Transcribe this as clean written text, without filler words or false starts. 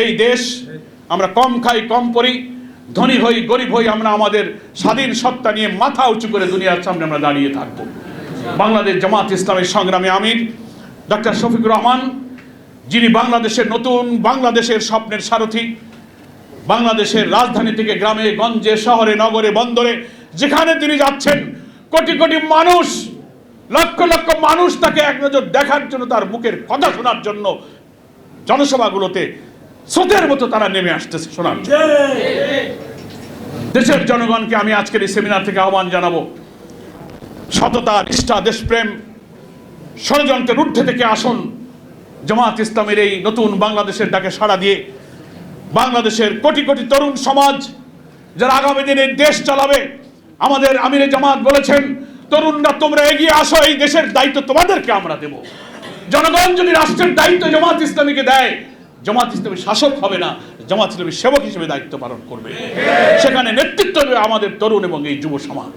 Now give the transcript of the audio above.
এই দেশ আমরা কম খাই, কম পড়ি, ধনী হই, গরিব হই, আমরা আমাদের স্বাধীন সত্তা নিয়ে মাথা উঁচু করে দুনিয়ার সামনে আমরা দাঁড়িয়ে থাকবো। বাংলাদেশ জামাত ইসলামের সংগ্রামী আমির ডক্টর শফিকুর রহমান, যিনি বাংলাদেশের নতুন বাংলাদেশের স্বপ্নের সারথি, বাংলাদেশের রাজধানী থেকে গ্রামে গঞ্জে, শহরে, নগরে, বন্দরে যেখানে তিনি যাচ্ছেন, কোটি কোটি মানুষ, লক্ষ লক্ষ মানুষ তাকে এক নজর দেখার জন্য, তার মুখের কথা শোনার জন্য জনসভাগুলোতে স্রোতের মতো তারা নেমে আসতেছে শোনার জন্য। দেশের জনগণকে আমি আজকের এই সেমিনার থেকে আহ্বান জানাবো, সততা, নিষ্ঠা, দেশপ্রেম, ষড়যন্ত্রের ঊর্ধ্বে থেকে আসুন। জামাত ইসলামের এই নতুন বাংলাদেশের ডাকে সাড়া দিয়ে বাংলাদেশের কোটি কোটি তরুণ সমাজ যারা আগামী দিনে দেশ চালাবে, আমাদের আমিরে জামাত বলেছেন, তরুণরা তোমরা এগিয়ে আসো, এই দেশের দায়িত্ব তোমাদেরকে আমরা দেব। জনগণ যদি রাষ্ট্রের দায়িত্ব জামাত ইসলামীকে দেয়, জামাত ইসলামী শাসক হবে না, জামাত ইসলামী সেবক হিসেবে দায়িত্ব পালন করবে। সেখানে নেতৃত্ব দেবে আমাদের তরুণ এবং এই যুব সমাজ।